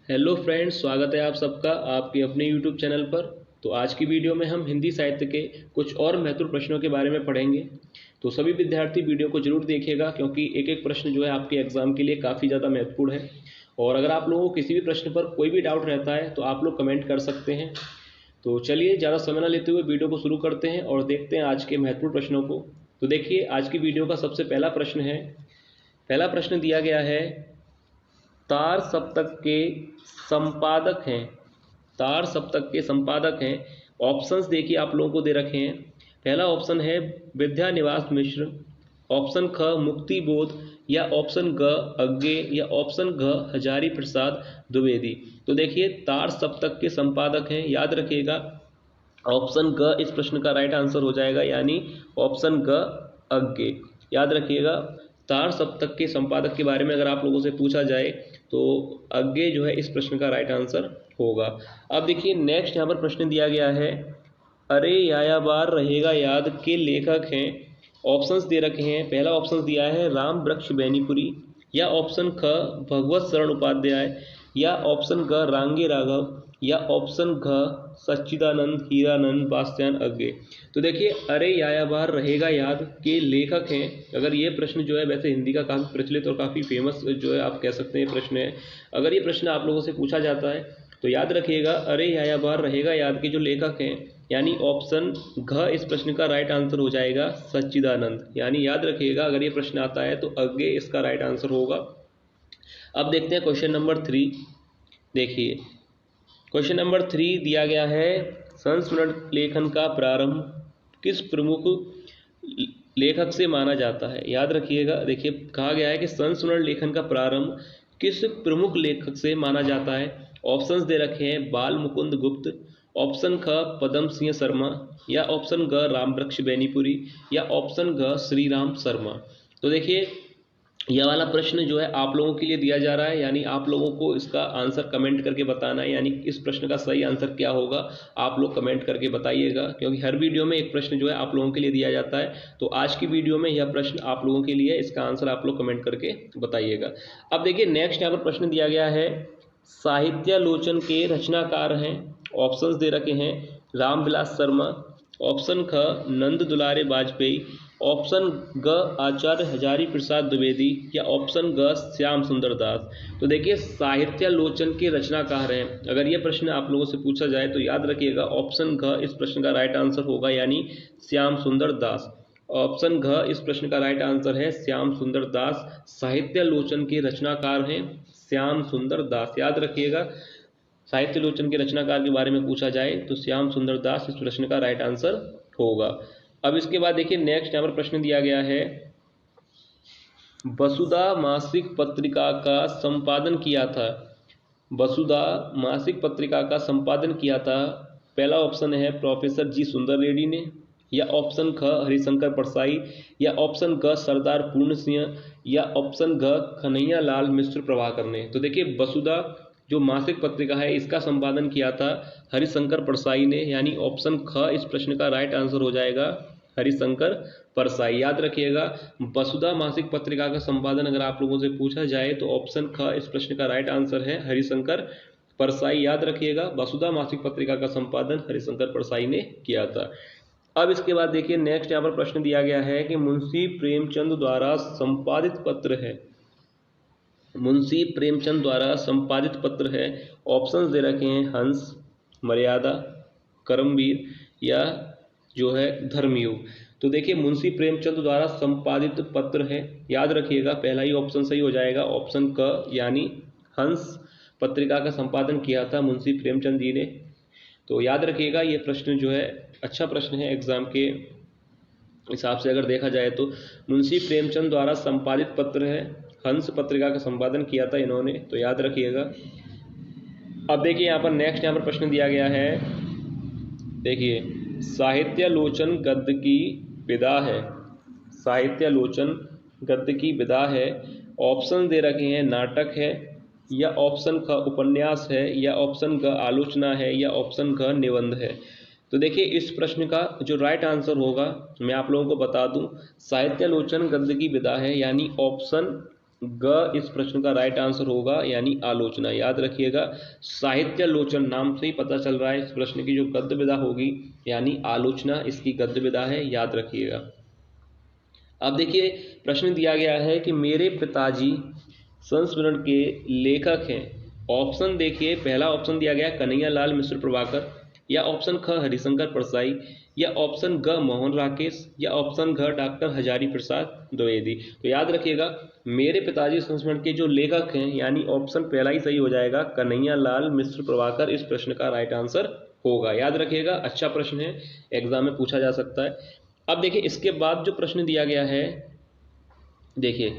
Hello friends, स्वागत है आप सबका आपके अपने यूट्यूब चैनल पर। तो आज की वीडियो में हम हिंदी साहित्य के कुछ और महत्वपूर्ण प्रश्नों के बारे में पढ़ेंगे। तो सभी विद्यार्थी वीडियो को जरूर देखिएगा, क्योंकि एक एक प्रश्न जो है आपके एग्जाम के लिए काफ़ी ज़्यादा महत्वपूर्ण है। और अगर आप लोगों को किसी भी प्रश्न पर कोई भी डाउट रहता है तो आप लोग कमेंट कर सकते हैं। तो चलिए ज़्यादा समय न लेते हुए वीडियो को शुरू करते हैं और देखते हैं आज के महत्वपूर्ण प्रश्नों को। तो देखिए, आज की वीडियो का सबसे पहला प्रश्न है। पहला प्रश्न दिया गया है, तार सप्तक के संपादक हैं। तार सप्तक के संपादक हैं। ऑप्शंस देखिए आप लोगों को दे रखे हैं। पहला ऑप्शन है विद्यानिवास मिश्र, ऑप्शन ख मुक्ति बोध, या ऑप्शन ग अज्ञे, या ऑप्शन घ हजारी प्रसाद द्विवेदी। तो देखिए, तार सप्तक के संपादक हैं, याद रखिएगा ऑप्शन ग इस प्रश्न का राइट आंसर हो जाएगा, यानी ऑप्शन ग अज्ञे। याद रखिएगा, तार सप्तक के संपादक के बारे में अगर आप लोगों से पूछा जाए तो अज्ञे जो है इस प्रश्न का राइट आंसर होगा। अब देखिए नेक्स्ट यहाँ पर प्रश्न दिया गया है, अरे याया बार रहेगा याद के लेखक हैं। ऑप्शंस दे रखे हैं। पहला ऑप्शन दिया है राम वृक्ष बैनीपुरी, या ऑप्शन ख भगवत शरण उपाध्याय, या ऑप्शन ग रांगे राघव, या ऑप्शन घ सच्चिदानंद हीरानंद बास्त्यायन अज्ञे। तो देखिए, अरे याया बार रहेगा याद के लेखक हैं। अगर ये प्रश्न जो है, वैसे हिंदी का काफ़ी प्रचलित और काफ़ी फेमस जो है आप कह सकते हैं प्रश्न है। अगर ये प्रश्न आप लोगों से पूछा जाता है तो याद रखिएगा, अरे याया बार रहेगा याद के जो लेखक हैं, यानी ऑप्शन घ इस प्रश्न का राइट आंसर हो जाएगा सच्चिदानंद। यानी याद रखिएगा, अगर ये प्रश्न आता है तो अज्ञे इसका राइट आंसर होगा। अब देखते हैं क्वेश्चन नंबर 3। देखिए, क्वेश्चन नंबर 3 दिया गया है, संस्मरण लेखन का प्रारंभ किस प्रमुख लेखक से माना जाता है। याद रखिएगा, देखिए कहा गया है कि संस्मरण लेखन का प्रारंभ किस प्रमुख लेखक से माना जाता है। ऑप्शंस दे रखे हैं, बाल मुकुंद गुप्त, ऑप्शन ख पदम सिंह शर्मा, या ऑप्शन ग रामवृक्ष बैनीपुरी, या ऑप्शन घ श्री राम शर्मा। तो देखिए, यह वाला प्रश्न जो है आप लोगों के लिए दिया जा रहा है, यानी आप लोगों को इसका आंसर कमेंट करके बताना है। यानी इस प्रश्न का सही आंसर क्या होगा आप लोग कमेंट करके बताइएगा, क्योंकि हर वीडियो में एक प्रश्न जो है आप लोगों के लिए दिया जाता है। तो आज की वीडियो में यह प्रश्न आप लोगों के लिए, इसका आंसर आप लोग कमेंट करके बताइएगा। अब देखिए नेक्स्ट यहाँ पर प्रश्न दिया गया है, साहित्यालोचन के रचनाकार हैं। ऑप्शंस दे रखे हैं, रामविलास शर्मा, ऑप्शन ख नंद दुलारे वाजपेयी, ऑप्शन ग आचार्य हजारी प्रसाद द्विवेदी, या ऑप्शन ग श्याम सुंदर दास। तो देखिए, साहित्यालोचन के रचनाकार हैं। अगर ये प्रश्न आप लोगों से पूछा जाए तो याद रखिएगा ऑप्शन घ इस प्रश्न का राइट आंसर होगा, यानी श्याम सुंदर दास। ऑप्शन घ इस प्रश्न का राइट आंसर है, श्याम सुंदर दास साहित्यालोचन के रचनाकार हैं, श्याम सुंदर दास। याद रखिएगा, साहित्यालोचन के रचनाकार के बारे में पूछा जाए तो श्याम सुंदर दास इस प्रश्न का राइट आंसर होगा। अब इसके बाद देखिए नेक्स्ट यहाँ पर प्रश्न दिया गया है, वसुधा मासिक पत्रिका का संपादन किया था। वसुधा मासिक पत्रिका का संपादन किया था। पहला ऑप्शन है प्रोफेसर जी सुंदर रेड्डी ने, या ऑप्शन ख हरिशंकर परसाई, या ऑप्शन ग सरदार पूर्ण सिंह, या ऑप्शन घ कन्हैया लाल मिश्र प्रभाकर ने। तो देखिए, वसुधा जो मासिक पत्रिका है इसका संपादन किया था हरिशंकर परसाई ने, यानी ऑप्शन ख इस प्रश्न का राइट आंसर हो जाएगा हरिशंकर परसाई। याद रखिएगा, वसुधा मासिक पत्रिका का संपादन अगर आप लोगों से पूछा जाए तो ऑप्शन ख इस प्रश्न का राइट आंसर है हरिशंकर परसाई। याद रखिएगा, वसुधा मासिक पत्रिका का संपादन हरिशंकर परसाई ने किया था। अब इसके बाद देखिए नेक्स्ट यहाँ पर प्रश्न दिया गया है कि मुंशी प्रेमचंद द्वारा संपादित पत्र है। मुंशी प्रेमचंद द्वारा संपादित पत्र है। ऑप्शंस दे रखे हैं, हंस, मर्यादा, करमवीर, या जो है धर्मयुग। तो देखिए, मुंशी प्रेमचंद द्वारा संपादित पत्र है। याद रखिएगा, पहला ही ऑप्शन सही हो जाएगा, ऑप्शन क, यानी हंस पत्रिका का संपादन किया था मुंशी प्रेमचंद जी ने। तो याद रखिएगा, ये प्रश्न जो है अच्छा प्रश्न है एग्जाम के हिसाब से अगर देखा जाए तो। मुंशी प्रेमचंद द्वारा संपादित पत्र है, हंस पत्रिका का संपादन किया था इन्होंने, तो याद रखिएगा। अब देखिए यहाँ पर नेक्स्ट यहाँ पर प्रश्न दिया गया है, देखिए साहित्यालोचन गद्य की विधा है। साहित्यालोचन गद्य की विधा है। ऑप्शन दे रखे हैं, नाटक है, या ऑप्शन ख उपन्यास है, या ऑप्शन ग आलोचना है, या ऑप्शन घ निबंध है। तो देखिए, इस प्रश्न का जो राइट आंसर होगा मैं आप लोगों को बता दूं, साहित्यालोचन गद्य की विधा है, यानी ऑप्शन ग इस प्रश्न का राइट आंसर होगा, यानी आलोचना। याद रखिएगा, साहित्यालोचन नाम से ही पता चल रहा है इस प्रश्न की जो गद्य विधा होगी, यानी आलोचना इसकी गद्य विधा है, याद रखिएगा। अब देखिए प्रश्न दिया गया है कि मेरे पिताजी संस्मरण के लेखक हैं। ऑप्शन देखिए, पहला ऑप्शन दिया गया कन्हैया लाल मिश्र प्रभाकर, या ऑप्शन ख हरिशंकर परसाई, या ऑप्शन ग मोहन राकेश, या ऑप्शन घ डॉक्टर हजारी प्रसाद द्विवेदी। तो याद रखिएगा, मेरे पिताजी संस्मरण के जो लेखक हैं, यानी ऑप्शन पहला ही सही हो जाएगा, कन्हैया लाल मिश्र प्रभाकर इस प्रश्न का राइट आंसर होगा। याद रखिएगा, अच्छा प्रश्न है, एग्जाम में पूछा जा सकता है। अब देखिए इसके बाद जो प्रश्न दिया गया है, देखिए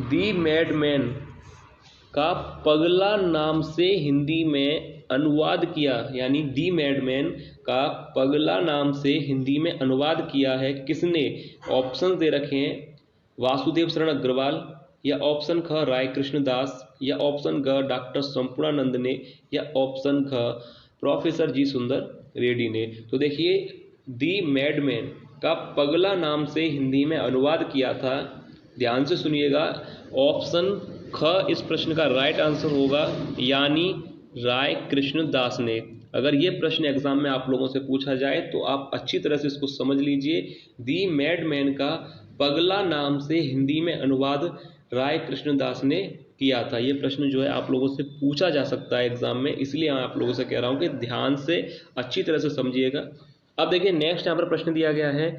दी मैडमैन का पगला नाम से हिंदी में अनुवाद किया, यानी दी मैडमैन का पगला नाम से हिंदी में अनुवाद किया है किसने? ऑप्शन दे रखे हैं, वासुदेव शरण अग्रवाल, या ऑप्शन ख राय कृष्ण दास, या ऑप्शन ग डॉक्टर संपूर्णानंद ने, या ऑप्शन ख प्रोफेसर जी सुंदर रेड्डी ने। तो देखिए दी मैडमैन का पगला नाम से हिंदी में अनुवाद किया था, ध्यान से सुनिएगा, ऑप्शन ख इस प्रश्न का राइट आंसर होगा, यानी राय कृष्ण दास ने। अगर ये प्रश्न एग्जाम में आप लोगों से पूछा जाए तो आप अच्छी तरह से इसको समझ लीजिए, दी मैडमैन का पगला नाम से हिंदी में अनुवाद राय कृष्ण दास ने किया था। ये प्रश्न जो है आप लोगों से पूछा जा सकता है एग्जाम में, इसलिए मैं आप लोगों से कह रहा हूँ कि ध्यान से अच्छी तरह से समझिएगा। अब देखिए नेक्स्ट यहाँ पर प्रश्न दिया गया है,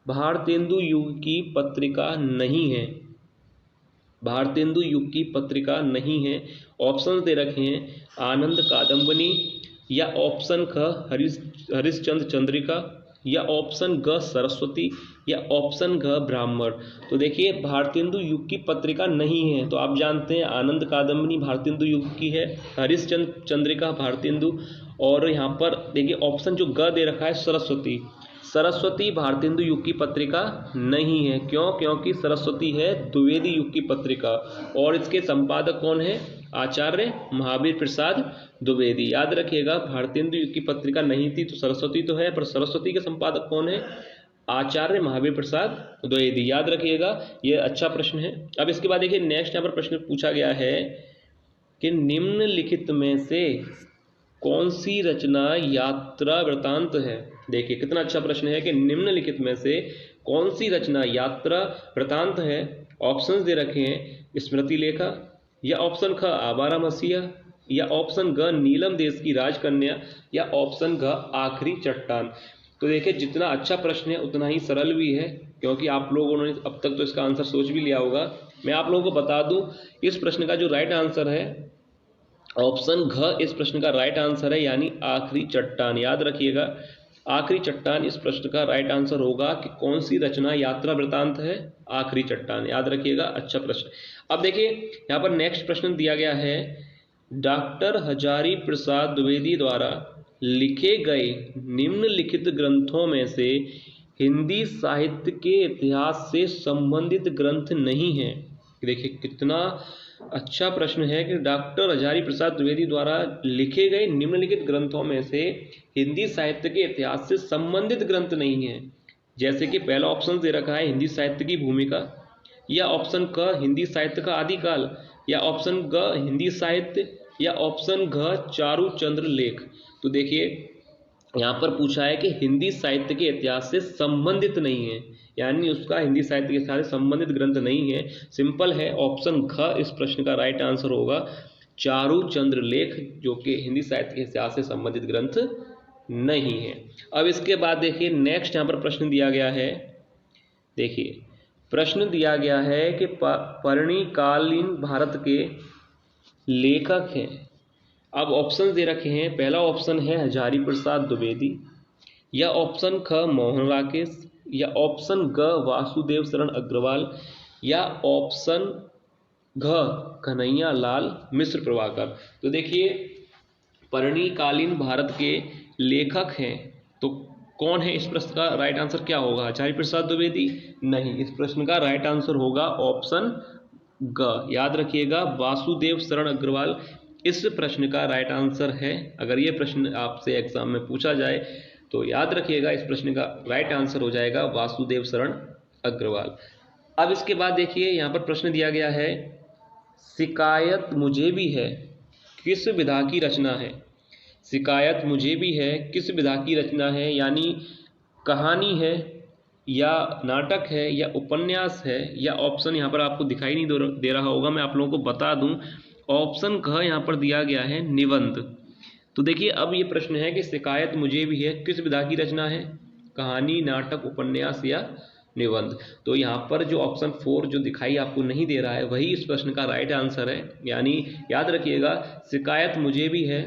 भारतेंदु युग की पत्रिका नहीं है, भारतेंदु युग की पत्रिका नहीं है। ऑप्शन दे रखे हैं, आनंद कादम्बनी, या ऑप्शन ख हरिश्चंद्र चंद्रिका, या ऑप्शन ग सरस्वती, या ऑप्शन घ ब्राह्मण। तो देखिए भारतेंदु युग की पत्रिका नहीं है, तो आप जानते हैं आनंद कादम्बनी भारतेंदु युग की है, हरिश्चंद्र चंद्रिका भारतेंदु, और यहाँ पर देखिए ऑप्शन जो ग दे रखा है सरस्वती, सरस्वती भारतेंदु युग की पत्रिका नहीं है। क्यों? क्योंकि सरस्वती है द्विवेदी युग की पत्रिका, और इसके संपादक कौन है? आचार्य महावीर प्रसाद द्विवेदी। याद रखिएगा, भारतेंदु युग की पत्रिका नहीं थी तो सरस्वती तो है, पर सरस्वती के संपादक कौन है? आचार्य महावीर प्रसाद द्विवेदी। याद रखिएगा, ये अच्छा प्रश्न है। अब इसके बाद देखिए नेक्स्ट यहाँ पर प्रश्न पूछा गया है कि निम्नलिखित में से कौन सी रचना यात्रा वृतांत है। देखिए कितना अच्छा प्रश्न है कि निम्नलिखित में से कौन सी रचना यात्रा वृतांत है। ऑप्शंस दे रखे हैं, स्मृति लेखा, या ऑप्शन ख आवारा मसीहा, या ऑप्शन ग नीलम देश की राजकन्या, या ऑप्शन घ आखिरी चट्टान। तो देखिए जितना अच्छा प्रश्न है उतना ही सरल भी है, क्योंकि आप लोगों ने अब तक तो इसका आंसर सोच भी लिया होगा। मैं आप लोगों को बता दूं, इस प्रश्न का जो राइट आंसर है ऑप्शन घ इस प्रश्न का राइट आंसर है, यानी आखिरी चट्टान। याद रखिएगा, आखिरी चट्टान इस प्रश्न का राइट आंसर होगा कि कौन सी रचना यात्रा वृतांत है? आखिरी चट्टान। याद रखिएगा, अच्छा प्रश्न। अब देखिए यहाँ पर नेक्स्ट प्रश्न दिया गया है, डॉक्टर हजारी प्रसाद द्विवेदी द्वारा लिखे गए निम्नलिखित ग्रंथों में से हिंदी साहित्य के इतिहास से संबंधित ग्रंथ नहीं है। देखिए कितना अच्छा प्रश्न है कि डॉक्टर हजारी प्रसाद द्विवेदी द्वारा लिखे गए निम्नलिखित ग्रंथों में से हिंदी साहित्य के इतिहास से संबंधित ग्रंथ नहीं है। जैसे कि पहला ऑप्शन दे रखा है हिंदी साहित्य की भूमिका, या ऑप्शन क हिंदी साहित्य का आदिकाल, या ऑप्शन ग हिंदी साहित्य, या ऑप्शन घ चारुचंद्र लेख। तो देखिए यहाँ पर पूछा है कि हिंदी साहित्य के इतिहास से संबंधित नहीं है, यानी उसका हिंदी साहित्य के साथ संबंधित ग्रंथ नहीं है। सिंपल है, ऑप्शन ख इस प्रश्न का राइट आंसर होगा, चारुचंद्र लेख, जो कि हिंदी साहित्य के इतिहास से संबंधित ग्रंथ नहीं है। अब इसके बाद देखिए नेक्स्ट यहाँ पर प्रश्न दिया गया है, देखिए प्रश्न दिया गया है कि पर्णिकालीन भारत के लेखक हैं। अब ऑप्शन दे रखे हैं, पहला ऑप्शन है हजारी प्रसाद द्विवेदी, या ऑप्शन ख मोहन राकेश, या ऑप्शन ग वासुदेव शरण अग्रवाल, या ऑप्शन घ कन्हैया लाल मिश्र प्रभाकर। तो देखिए पर्णिकालीन भारत के लेखक हैं, तो कौन है? इस प्रश्न का राइट आंसर क्या होगा? हजारी प्रसाद द्विवेदी? नहीं, इस प्रश्न का राइट आंसर होगा ऑप्शन ग। याद रखिएगा, वासुदेव शरण अग्रवाल इस प्रश्न का राइट आंसर है। अगर ये प्रश्न आपसे एग्जाम में पूछा जाए तो याद रखिएगा, इस प्रश्न का राइट आंसर हो जाएगा वासुदेव शरण अग्रवाल। अब इसके बाद देखिए यहाँ पर प्रश्न दिया गया है, शिकायत मुझे भी है किस विधा की रचना है। शिकायत मुझे भी है किस विधा की रचना है, यानी कहानी है या नाटक है या उपन्यास है, या ऑप्शन यहाँ पर आपको दिखाई नहीं दे रहा होगा, मैं आप लोगों को बता दूं, ऑप्शन क यहाँ पर दिया गया है निबंध। तो देखिए अब ये प्रश्न है कि शिकायत मुझे भी है किस विधा की रचना है, कहानी, नाटक, उपन्यास या निबंध। तो यहाँ पर जो ऑप्शन 4 जो दिखाई आपको नहीं दे रहा है वही इस प्रश्न का राइट आंसर है। यानी याद रखिएगा, शिकायत मुझे भी है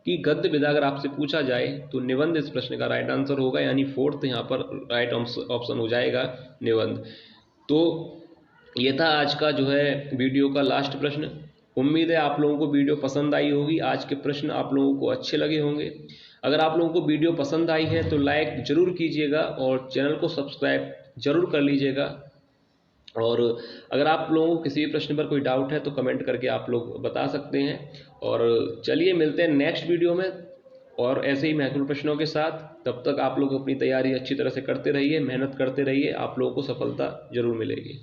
कि गद्य विधा अगर आपसे पूछा जाए तो निबंध इस प्रश्न का राइट आंसर होगा, यानी 4th यहाँ पर राइट ऑप्शन हो जाएगा निबंध। तो ये था आज का जो है वीडियो का लास्ट प्रश्न। उम्मीद है आप लोगों को वीडियो पसंद आई होगी, आज के प्रश्न आप लोगों को अच्छे लगे होंगे। अगर आप लोगों को वीडियो पसंद आई है तो लाइक ज़रूर कीजिएगा और चैनल को सब्सक्राइब ज़रूर कर लीजिएगा। और अगर आप लोगों को किसी भी प्रश्न पर कोई डाउट है तो कमेंट करके आप लोग बता सकते हैं। और चलिए मिलते हैं नेक्स्ट वीडियो में और ऐसे ही महत्वपूर्ण प्रश्नों के साथ। तब तक आप लोग अपनी तैयारी अच्छी तरह से करते रहिए, मेहनत करते रहिए, आप लोगों को सफलता जरूर मिलेगी।